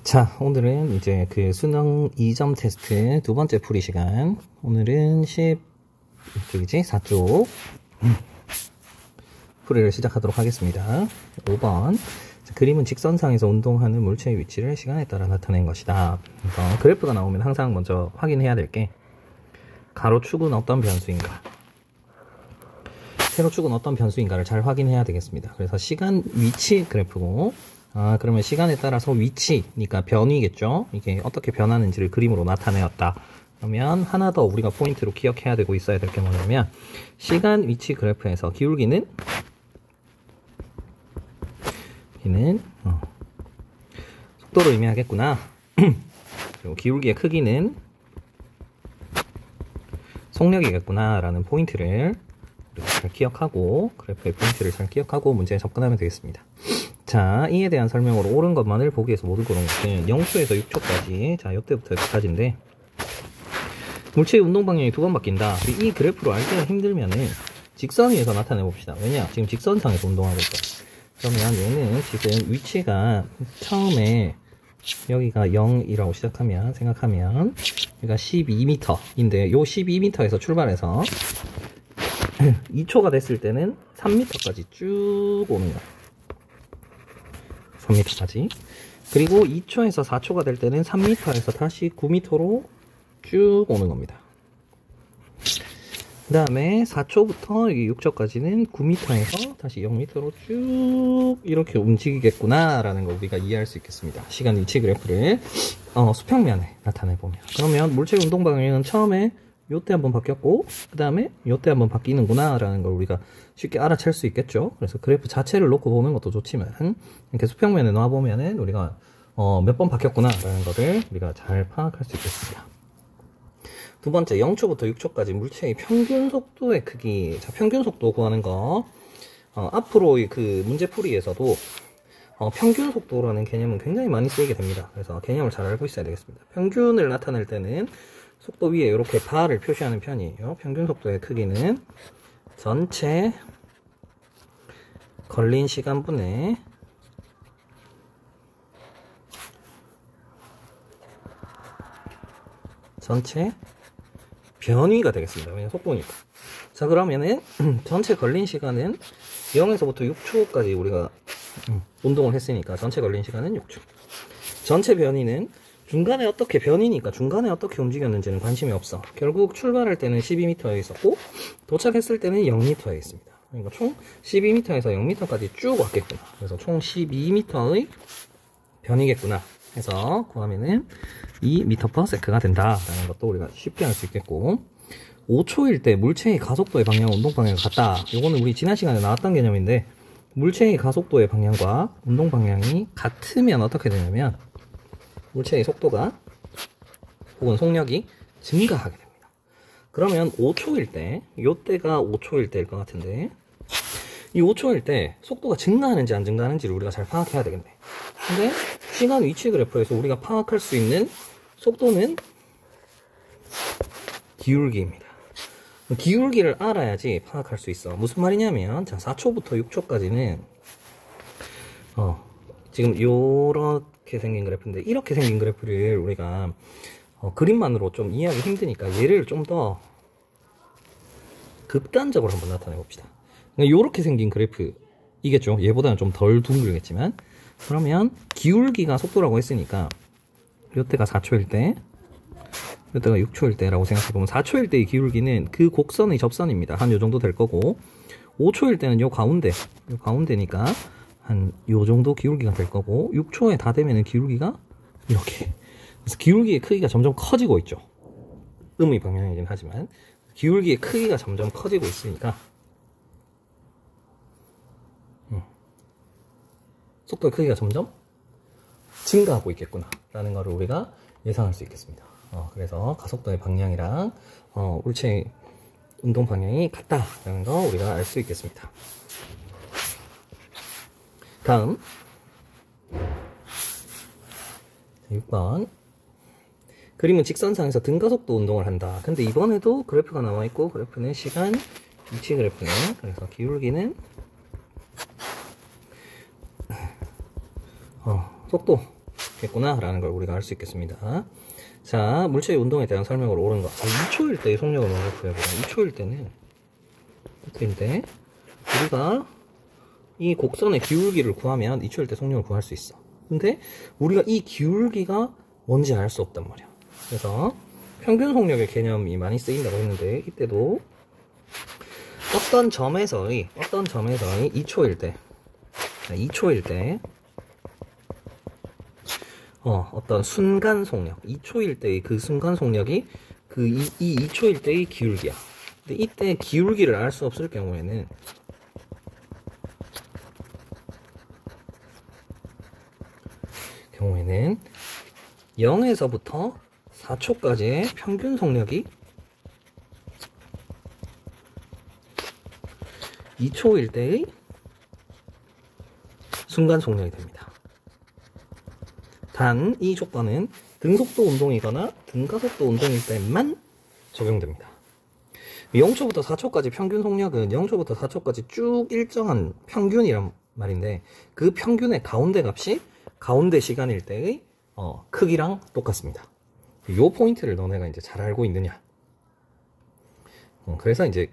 자, 오늘은 이제 그 수능 2점 테스트 두 번째 풀이 시간. 오늘은 4쪽 풀이를 시작하도록 하겠습니다. 5번. 그림은 직선상에서 운동하는 물체의 위치를 시간에 따라 나타낸 것이다. 그래서 그래프가 나오면 항상 먼저 확인해야 될 게 가로축은 어떤 변수인가, 세로축은 어떤 변수인가를 잘 확인해야 되겠습니다. 그래서 시간 위치 그래프고, 그러면 시간에 따라서 위치니까 변이겠죠. 이게 어떻게 변하는지를 그림으로 나타내었다. 그러면 하나 더 우리가 포인트로 기억해야 되고 있어야 될 게 뭐냐면, 시간 위치 그래프에서 기울기는 속도를 의미하겠구나. 그리고 기울기의 크기는 속력이겠구나 라는 포인트를 잘 기억하고, 그래프의 포인트를 잘 기억하고 문제에 접근하면 되겠습니다. 자, 이에 대한 설명으로 옳은 것만을 보기 위해서 모두 고른 것은 0초에서 6초까지, 자, 이때부터 여기까지인데, 물체의 운동 방향이 두 번 바뀐다. 이 그래프로 알기가 힘들면은 직선 위에서 나타내 봅시다. 왜냐? 지금 직선상에서 운동하고 있어. 그러면 얘는 지금 위치가 처음에 여기가 0이라고 생각하면 여기가 12m인데, 요 12m에서 출발해서 2초가 됐을 때는 3m까지 쭉 오는 거야. 3m까지. 그리고 2초에서 4초가 될 때는 3m에서 다시 9m로 쭉 오는 겁니다. 그 다음에 4초부터 6초까지는 9m에서 다시 0m로 쭉 이렇게 움직이겠구나 라는 걸 우리가 이해할 수 있겠습니다. 시간 위치 그래프를 수평면에 나타내보면, 그러면 물체의 운동 방향은 처음에 요때 한번 바뀌었고, 그 다음에 요때 한번 바뀌는구나 라는 걸 우리가 쉽게 알아챌 수 있겠죠. 그래서 그래프 자체를 놓고 보는 것도 좋지만, 이렇게 수평면에 놔보면은 우리가 몇 번 바뀌었구나 라는 거를 우리가 잘 파악할 수 있겠습니다. 두 번째, 0초부터 6초까지 물체의 평균 속도의 크기. 자, 평균 속도 구하는 거, 앞으로 그 문제풀이에서도 평균 속도라는 개념은 굉장히 많이 쓰이게 됩니다. 그래서 개념을 잘 알고 있어야 되겠습니다. 평균을 나타낼 때는 속도 위에 이렇게 바를 표시하는 편이에요. 평균 속도의 크기는 전체 걸린 시간분의 전체 변위가 되겠습니다. 왜냐면 속도니까. 자, 그러면은 전체 걸린 시간은 0에서부터 6초까지 우리가 운동을 했으니까 전체 걸린 시간은 6초. 전체 변위는 중간에 어떻게 변이니까 중간에 어떻게 움직였는지는 관심이 없어. 결국 출발할 때는 12m에 있었고 도착했을 때는 0m에 있습니다. 그러니까 총 12m에서 0m까지 쭉 왔겠구나. 그래서 총 12m의 변이겠구나 해서 구하면은 2m/s가 된다라는 것도 우리가 쉽게 알 수 있겠고, 5초일 때 물체의 가속도의 방향, 운동 방향이 같다. 이거는 우리 지난 시간에 나왔던 개념인데, 물체의 가속도의 방향과 운동 방향이 같으면 어떻게 되냐면 물체의 속도가 혹은 속력이 증가하게 됩니다. 그러면 5초일 때, 요때가 5초일 때일 것 같은데, 이 5초일 때 속도가 증가하는지 안 증가하는지를 우리가 잘 파악해야 되겠네. 근데 시간 위치 그래프에서 우리가 파악할 수 있는 속도는 기울기입니다. 기울기를 알아야지 파악할 수 있어. 무슨 말이냐면, 자, 4초부터 6초까지는 지금 요렇게 생긴 그래프인데, 이렇게 생긴 그래프를 우리가 그림만으로 좀 이해하기 힘드니까 얘를 좀 더 극단적으로 한번 나타내 봅시다. 요렇게 생긴 그래프이겠죠. 얘보다는 좀 덜 둥글겠지만, 그러면 기울기가 속도라고 했으니까 요때가 4초일 때, 요때가 6초일 때라고 생각해보면 4초일 때의 기울기는 그 곡선의 접선입니다. 한 요정도 될 거고, 5초일 때는 요 가운데니까 한 요정도 기울기가 될 거고, 6초에 다 되면은 기울기가 이렇게. 그래서 기울기의 크기가 점점 커지고 있죠. 음의 방향이긴 하지만 기울기의 크기가 점점 커지고 있으니까 속도의 크기가 점점 증가하고 있겠구나 라는 것을 우리가 예상할 수 있겠습니다. 그래서 가속도의 방향이랑 물체의 운동 방향이 같다라는 거 우리가 알 수 있겠습니다. 다음 6번, 그림은 직선상에서 등가속도 운동을 한다. 근데 이번에도 그래프가 나와 있고, 그래프는 시간 위치 그래프네. 그래서 기울기는 속도 있겠구나 라는 걸 우리가 알 수 있겠습니다. 자, 물체의 운동에 대한 설명을 옳은 것. 자, 2초일 때의 속력을 먼저 구해보자. 2초일 때는 우리가 이 곡선의 기울기를 구하면 2초일 때 속력을 구할 수 있어. 근데 우리가 이 기울기가 뭔지 알 수 없단 말이야. 그래서 평균 속력의 개념이 많이 쓰인다고 했는데, 이때도 어떤 점에서의 2초일 때, 어떤 순간 속력, 2초일 때의 그 순간 속력이 이 2초일 때의 기울기야. 근데 이때 기울기를 알 수 없을 경우에는 0에서부터 4초까지의 평균 속력이 2초일 때의 순간 속력이 됩니다. 단 이 조건은 등속도 운동이거나 등가속도 운동일 때만 적용됩니다. 0초부터 4초까지 평균 속력은 0초부터 4초까지 쭉 일정한 평균이란 말인데, 그 평균의 가운데 값이 가운데 시간일 때의 크기랑 똑같습니다. 요 포인트를 너네가 이제 잘 알고 있느냐. 그래서 이제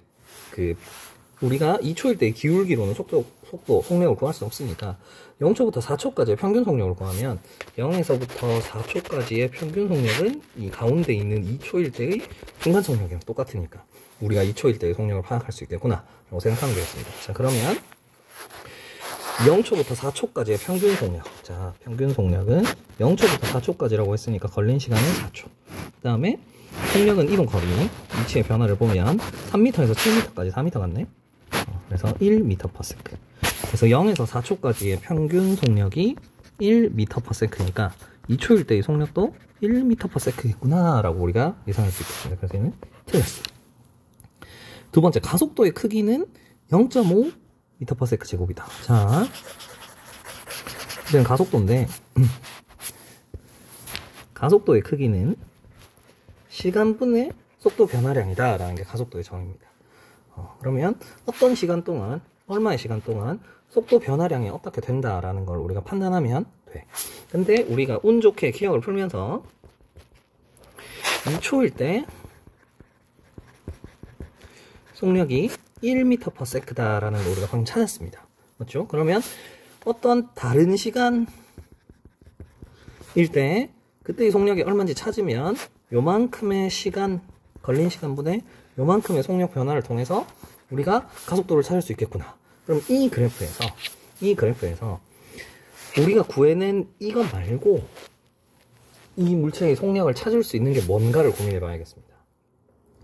우리가 2초일 때의 기울기로는 속력을 구할 수 없으니까 0초부터 4초까지의 평균 속력을 구하면 0에서부터 4초까지의 평균 속력은 이 가운데 있는 2초일 때의 중간 속력이랑 똑같으니까 우리가 2초일 때의 속력을 파악할 수 있겠구나 라고 생각하면 되겠습니다. 자, 그러면 0초부터 4초까지의 평균 속력. 자, 평균 속력은 0초부터 4초까지라고 했으니까 걸린 시간은 4초. 그 다음에 속력은 이동 거리, 위치의 변화를 보면 3m에서 7m까지 4m 같네. 그래서 1m/s. 그래서 0에서 4초까지의 평균 속력이 1m/s니까 2초일 때의 속력도 1m/s겠구나 라고 우리가 예상할 수 있겠습니다. 그래서 얘는 틀렸어. 두 번째, 가속도의 크기는 0.5m/s 제곱이다. 자, 이제는 가속도인데 가속도의 크기는 시간분의 속도 변화량이다 라는 게 가속도의 정의입니다. 그러면 어떤 시간 동안, 얼마의 시간 동안 속도 변화량이 어떻게 된다라는 걸 우리가 판단하면 돼. 근데 우리가 운 좋게 기억을 풀면서 2초일 때 속력이 1m/s다라는 걸 우리가 방금 찾았습니다. 맞죠? 그러면 어떤 다른 시간일 때 그때의 속력이 얼마인지 찾으면 요만큼의 시간, 걸린 시간분의 요만큼의 속력 변화를 통해서 우리가 가속도를 찾을 수 있겠구나. 그럼 이 그래프에서 우리가 구해낸 이거 말고 이 물체의 속력을 찾을 수 있는 게 뭔가를 고민해 봐야겠습니다.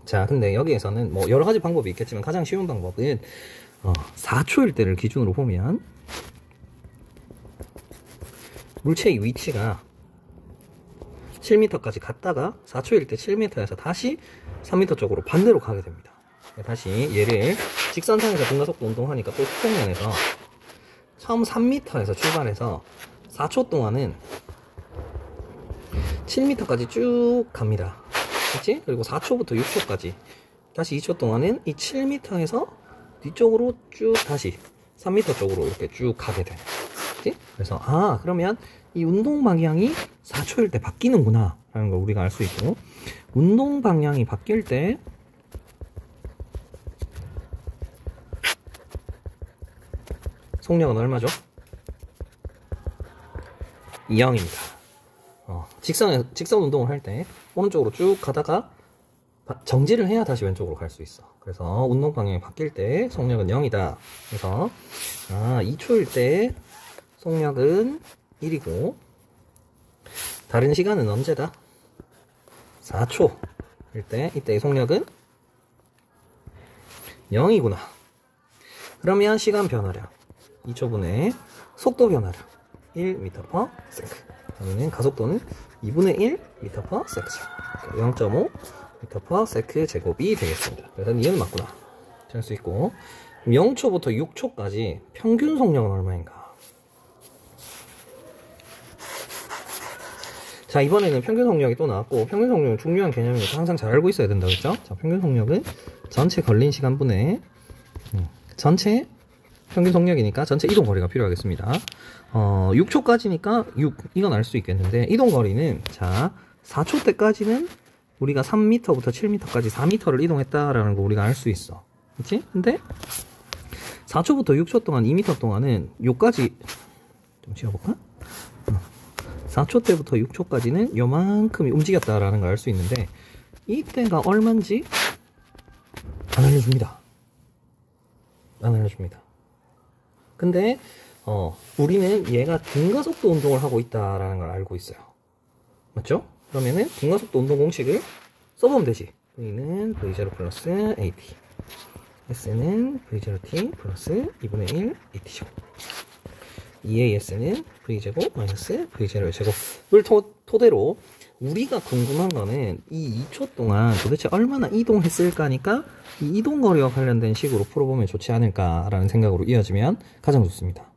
자, 근데 여기에서는 뭐 여러 가지 방법이 있겠지만 가장 쉬운 방법은 4초일 때를 기준으로 보면 물체의 위치가 7m까지 갔다가 4초일 때 7m에서 다시 3m 쪽으로 반대로 가게 됩니다. 다시 얘를 직선상에서 등가속도 운동하니까 또 수평면에서 처음 3m에서 출발해서 4초 동안은 7m까지 쭉 갑니다. 그치? 그리고 4초부터 6초까지 다시 2초 동안은 이 7m에서 뒤쪽으로 쭉 다시 3m 쪽으로 이렇게 쭉 가게 돼. 그치? 그래서 그러면 이 운동 방향이 4초일 때 바뀌는구나 라는 걸 우리가 알 수 있고, 운동 방향이 바뀔 때 속력은 얼마죠? 0입니다. 직선 운동을 할 때 오른쪽으로 쭉 가다가 정지를 해야 다시 왼쪽으로 갈 수 있어. 그래서 운동 방향이 바뀔 때 속력은 0이다. 그래서 2초일 때 속력은 1이고 다른 시간은 언제다? 4초일 때 이때의 속력은 0이구나. 그러면 시간 변화량 2초분의 속도 변화량 1m/s. 그러면 가속도는 2분의 1m/s. 0.5m/s 제곱이 되겠습니다. 그래서 이해는 맞구나. 할 수 있고, 0초부터 6초까지 평균 속력은 얼마인가? 자, 이번에는 평균 속력이 또 나왔고, 평균 속력은 중요한 개념이니까 항상 잘 알고 있어야 된다고 했죠? 자, 평균 속력은 전체 걸린 시간분의 전체 평균 속력이니까 전체 이동 거리가 필요하겠습니다. 6초까지니까 6 이건 알 수 있겠는데 이동 거리는 자 4초 때까지는 우리가 3m부터 7m까지 4m를 이동했다라는 거 우리가 알 수 있어. 그치? 근데 4초부터 6초 동안 2m 동안은 요까지 좀 지워볼까? 4초 때부터 6초까지는 요만큼이 움직였다라는 걸 알 수 있는데 이때가 얼만지 안 알려줍니다. 안 알려줍니다. 근데 우리는 얘가 등가속도 운동을 하고 있다라는 걸 알고 있어요. 맞죠? 그러면은 등가속도 운동 공식을 써보면 되지. V는 V0 플러스 AT, S는 V0T 플러스 2분의 1 AT죠. 2AS는 V제곱 마이너스 V0의 제곱을 토대로 우리가 궁금한 거는 이 2초 동안 도대체 얼마나 이동했을까니까 이 이동거리와 관련된 식으로 풀어보면 좋지 않을까라는 생각으로 이어지면 가장 좋습니다.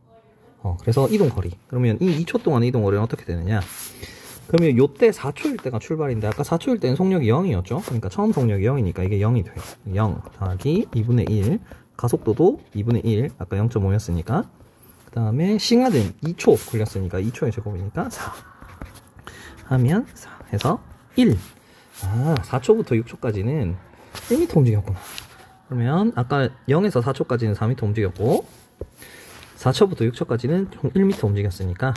그래서 이동거리. 그러면 이 2초 동안 이동거리는 어떻게 되느냐? 그러면 요때 4초일 때가 출발인데 아까 4초일 때는 속력이 0이었죠? 그러니까 처음 속력이 0이니까 이게 0이 돼요. 0 더하기 2분의 1 가속도도 2분의 1 아까 0.5였으니까 그 다음에 시간은 2초 걸렸으니까 2초의 제곱이니까 4 하면 4 해서 1. 4초부터 6초까지는 1m 움직였구나. 그러면 아까 0에서 4초까지는 4m 움직였고 4초부터 6초까지는 총 1m 움직였으니까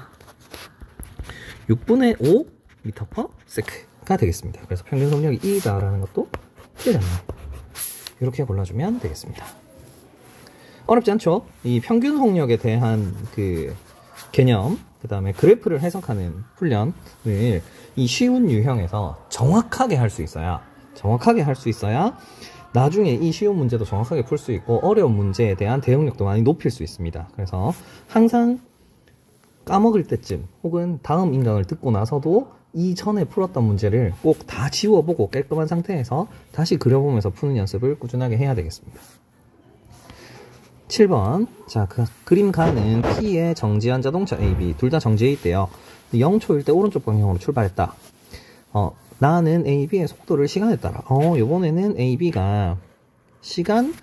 6분의 5m/s가 되겠습니다. 그래서 평균 속력이 2다라는 것도 틀렸네요. 이렇게 골라주면 되겠습니다. 어렵지 않죠? 이 평균 속력에 대한 그 개념, 그 다음에 그래프를 해석하는 훈련을 이 쉬운 유형에서 정확하게 할 수 있어야 나중에 이 쉬운 문제도 정확하게 풀 수 있고 어려운 문제에 대한 대응력도 많이 높일 수 있습니다. 그래서 항상 까먹을 때쯤 혹은 다음 인강을 듣고 나서도 이전에 풀었던 문제를 꼭 다 지워보고 깔끔한 상태에서 다시 그려보면서 푸는 연습을 꾸준하게 해야 되겠습니다. 7번. 자, 그 그림 가는 P의 정지한 자동차 AB 둘 다 정지해 있대요. 0초일 때 오른쪽 방향으로 출발했다. 나는 AB의 속도를 시간에 따라. 요번에는 AB가 시간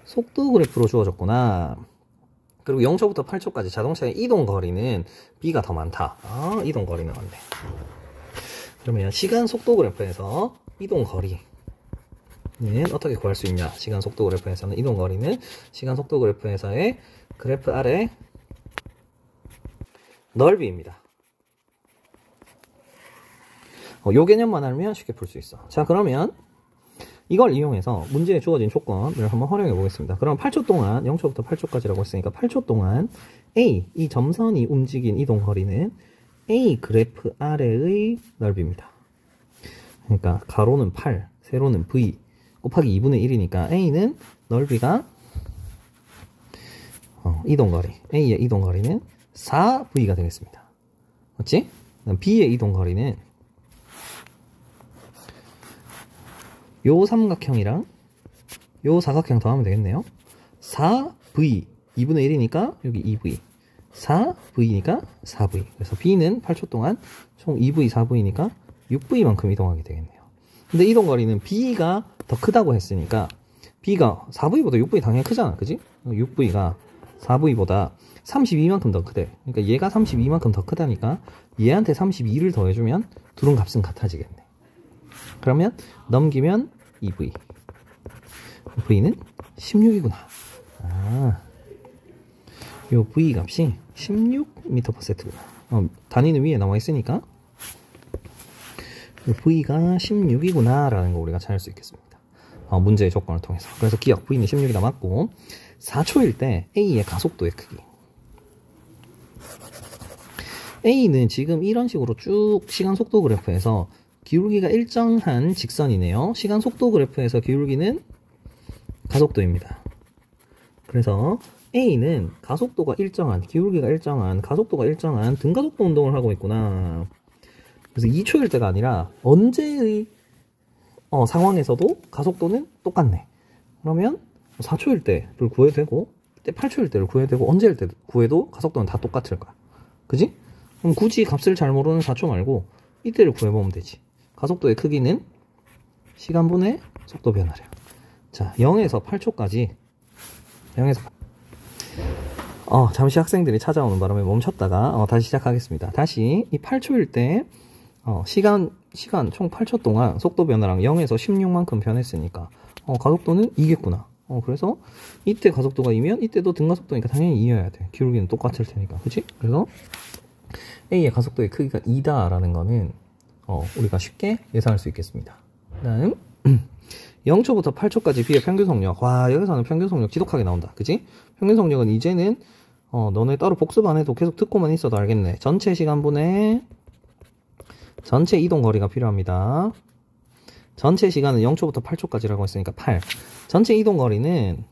속도 그래프로 주어졌구나. 그리고 0초부터 8초까지 자동차의 이동 거리는 B가 더 많다. 이동 거리는 많네. 그러면 시간 속도 그래프에서 이동 거리는 어떻게 구할 수 있냐? 시간 속도 그래프에서는 이동 거리는 시간 속도 그래프에서의 그래프 아래 넓이입니다. 요 개념만 알면 쉽게 풀 수 있어. 자, 그러면 이걸 이용해서 문제에 주어진 조건을 한번 활용해 보겠습니다. 그럼 8초 동안 0초부터 8초까지라고 했으니까 8초 동안 A, 이 점선이 움직인 이동 거리는 A 그래프 아래의 넓이입니다. 그러니까 가로는 8, 세로는 V 곱하기 2분의 1이니까 A는 넓이가 이동거리 A의 이동거리는 4V가 되겠습니다. 맞지? B의 이동거리는 요 삼각형이랑 요 사각형 더하면 되겠네요. 4V 2분의 1이니까 여기 2V 4V니까 4V. 그래서 B는 8초 동안 총 2V 4V니까 6V만큼 이동하게 되겠네요. 근데 이동거리는 B가 더 크다고 했으니까 B가 4V보다 6V 당연히 크잖아. 그지? 6V가 4V보다 32만큼 더 크대. 그러니까 얘가 32만큼 더 크다니까 얘한테 32를 더해주면 둘은 값은 같아지겠네. 그러면 넘기면 2V. V는 16이구나. 요 V 값이 16m/s구나. 단위는 위에 나와 있으니까 V가 16이구나 라는 거 우리가 찾을 수 있겠습니다. 문제의 조건을 통해서. 그래서 기억 V는 16이 남았고 4초일 때 A의 가속도의 크기. A는 지금 이런 식으로 쭉 시간 속도 그래프에서 기울기가 일정한 직선이네요. 시간 속도 그래프에서 기울기는 가속도입니다. 그래서 A는 가속도가 일정한, 기울기가 일정한, 가속도가 일정한 등가속도 운동을 하고 있구나. 그래서 2초일 때가 아니라 언제의 상황에서도 가속도는 똑같네. 그러면 4초일 때를 구해도 되고 8초일 때를 구해도 되고 언제일 때 구해도 가속도는 다 똑같을 거야. 그지? 그럼 굳이 값을 잘 모르는 4초 말고 이때를 구해보면 되지. 가속도의 크기는 시간분의 속도 변화량. 자, 0에서 8초까지 0에서 잠시 학생들이 찾아오는 바람에 멈췄다가 다시 시작하겠습니다. 다시 이 8초일 때 시간 총 8초 동안 속도 변화랑 0에서 16만큼 변했으니까 가속도는 2겠구나. 그래서 이때 가속도가 2면 이때도 등가속도니까 당연히 2여야 돼. 기울기는 똑같을 테니까. 그치? 그래서 A의 가속도의 크기가 2다 라는 거는 우리가 쉽게 예상할 수 있겠습니다. 다음 0초부터 8초까지 B의 평균 속력. 와, 여기서는 평균 속력 지독하게 나온다. 그치? 평균 속력은 이제는 너네 따로 복습 안 해도 계속 듣고만 있어도 알겠네. 전체 시간분의 전체 이동 거리가 필요합니다. 전체 시간은 0초부터 8초까지라고 했으니까 8. 전체 이동 거리는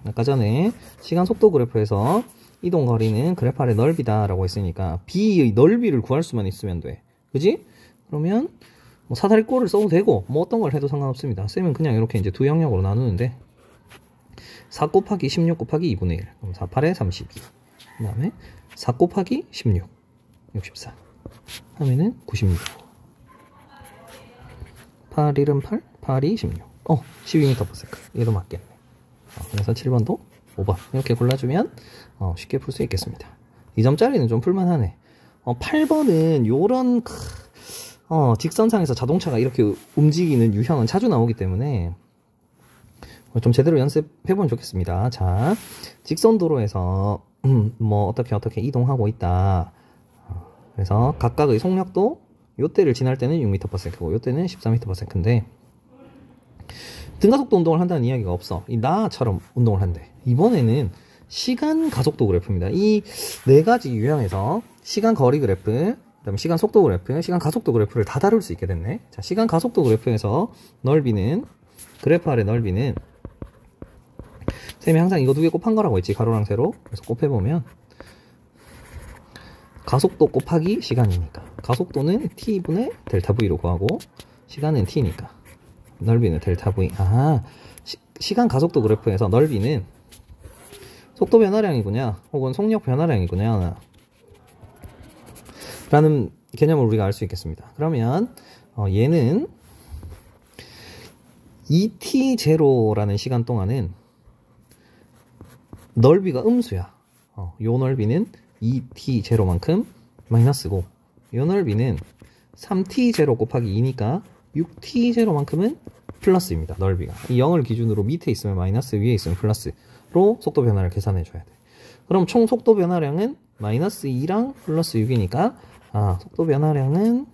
아까 전에 시간 속도 그래프에서 이동 거리는 그래프 아래 넓이다 라고 했으니까 B의 넓이를 구할 수만 있으면 돼. 그지? 그러면 뭐 사다리꼴을 써도 되고 뭐 어떤 걸 해도 상관없습니다. 쌤은 그냥 이렇게 이제 두 영역으로 나누는데 4 곱하기 16 곱하기 2분의 1. 그럼 4, 8에 32. 그 다음에 4 곱하기 16. 64. 하면은 96. 8, 1은 8, 8이 16. 12m/s. 얘도 맞겠네. 그래서 7번도 5번. 이렇게 골라주면 쉽게 풀 수 있겠습니다. 2점짜리는 좀 풀만하네. 8번은 요런 직선상에서 자동차가 이렇게 움직이는 유형은 자주 나오기 때문에 좀 제대로 연습해보면 좋겠습니다. 자, 직선 도로에서 뭐 어떻게 이동하고 있다. 그래서 각각의 속력도 요때를 지날 때는 6m/s고 요때는 14m/s인데 등가속도 운동을 한다는 이야기가 없어. 이 나처럼 운동을 한대. 이번에는 시간 가속도 그래프입니다. 이 네 가지 유형에서 시간 거리 그래프, 그다음에 시간 속도 그래프, 시간 가속도 그래프를 다 다룰 수 있게 됐네. 자, 시간 가속도 그래프에서 넓이는 그래프 아래 넓이는 쌤이 항상 이거 두 개 곱한 거라고 했지. 가로랑 세로. 그래서 곱해보면 가속도 곱하기 시간이니까 가속도는 t분의 델타 v로 구하고 시간은 t니까 넓이는 델타 v. 시간 가속도 그래프에서 넓이는 속도 변화량이구냐 혹은 속력 변화량이구냐 라는 개념을 우리가 알 수 있겠습니다. 그러면 얘는 2t0라는 시간 동안은 넓이가 음수야. 요 넓이는 2t0만큼 마이너스고 요 넓이는 3t0 곱하기 2니까 6t0만큼은 플러스입니다. 넓이가. 이 0을 기준으로 밑에 있으면 마이너스, 위에 있으면 플러스로 속도 변화를 계산해 줘야 돼. 그럼 총 속도 변화량은 마이너스 2랑 플러스 6이니까 속도 변화량은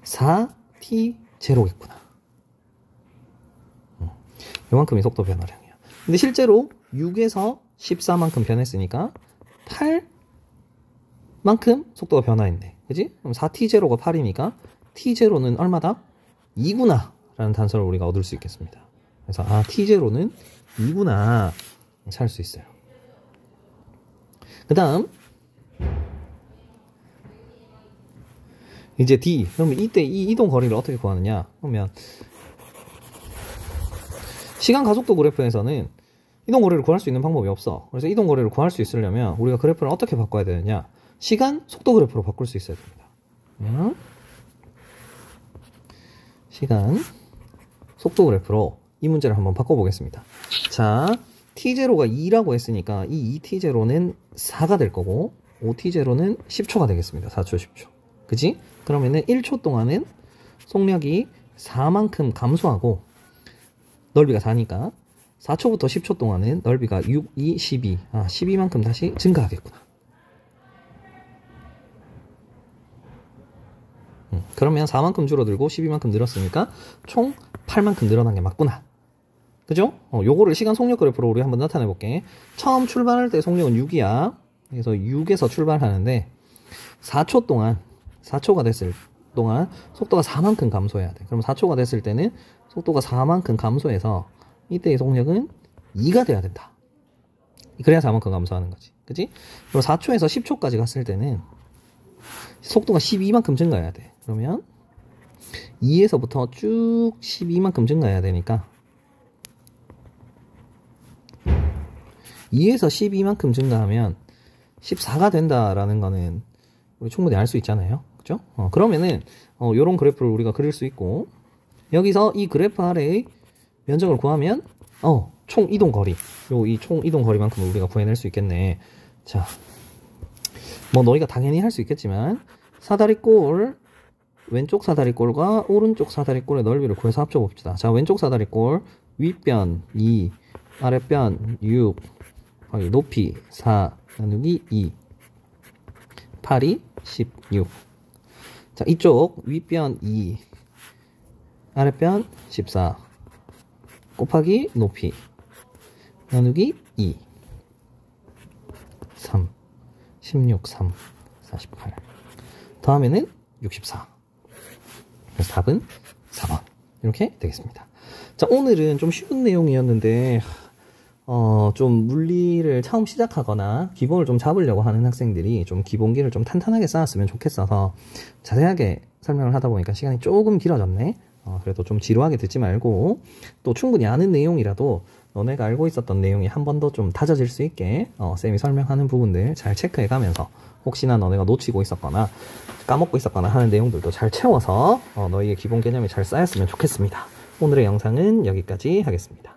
4t0겠구나. 요만큼이 속도 변화량이야. 근데 실제로 6에서 14만큼 변했으니까 8만큼 속도가 변화했네. 그지? 그럼 4t0가 8이니까 t0는 얼마다? 2구나 라는 단서를 우리가 얻을 수 있겠습니다. 그래서 t0는 2구나 찾을 수 있어요. 그 다음 이제 D. 그러면 이때 이 이동 거리를 어떻게 구하느냐? 그러면 시간 가속도 그래프에서는 이동 거리를 구할 수 있는 방법이 없어. 그래서 이동 거리를 구할 수 있으려면 우리가 그래프를 어떻게 바꿔야 되느냐? 시간 속도 그래프로 바꿀 수 있어야 됩니다. 시간 속도 그래프로 이 문제를 한번 바꿔보겠습니다. 자, t0가 2라고 했으니까 이 2t0는 4가 될 거고 5t0는 10초가 되겠습니다. 4초 10초. 그치? 그러면은 1초 동안은 속력이 4만큼 감소하고 넓이가 4니까 4초부터 10초 동안은 넓이가 6, 2, 12 12만큼 다시 증가하겠구나. 그러면 4만큼 줄어들고 12만큼 늘었으니까 총 8만큼 늘어난 게 맞구나. 그죠? 요거를 시간 속력 그래프로 우리 한번 나타내 볼게. 처음 출발할 때 속력은 6이야. 그래서 6에서 출발하는데 4초 동안 4초가 됐을 동안 속도가 4만큼 감소해야 돼. 그럼 4초가 됐을 때는 속도가 4만큼 감소해서 이때의 속력은 2가 돼야 된다. 그래야 4만큼 감소하는 거지. 그치? 그럼 4초에서 10초까지 갔을 때는 속도가 12만큼 증가해야 돼. 그러면 2에서부터 쭉 12만큼 증가해야 되니까 2에서 12만큼 증가하면 14가 된다라는 거는 우리 충분히 알 수 있잖아요. 그죠? 그러면은 요런 그래프를 우리가 그릴 수 있고 여기서 이 그래프 아래의 면적을 구하면 총 이동 거리, 이 총 이동 거리만큼 우리가 구해낼 수 있겠네. 자, 뭐 너희가 당연히 할 수 있겠지만 사다리꼴, 왼쪽 사다리꼴과 오른쪽 사다리꼴의 넓이를 구해서 합쳐봅시다. 자, 왼쪽 사다리꼴 윗변 2, 아랫변 6, 높이 4, 나누기 2, 팔이 16. 자, 이쪽 윗변 2, 아랫변 14, 곱하기 높이 나누기 2, 3, 16, 3, 48. 더하면은 64. 그래서 답은 4번. 이렇게 되겠습니다. 자, 오늘은 좀 쉬운 내용이었는데, 좀 물리를 처음 시작하거나 기본을 좀 잡으려고 하는 학생들이 좀 기본기를 좀 탄탄하게 쌓았으면 좋겠어서 자세하게 설명을 하다 보니까 시간이 조금 길어졌네. 그래도 좀 지루하게 듣지 말고 또 충분히 아는 내용이라도 너네가 알고 있었던 내용이 한 번 더 좀 다져질 수 있게 쌤이 설명하는 부분들 잘 체크해 가면서 혹시나 너네가 놓치고 있었거나 까먹고 있었거나 하는 내용들도 잘 채워서 너희의 기본 개념이 잘 쌓였으면 좋겠습니다. 오늘의 영상은 여기까지 하겠습니다.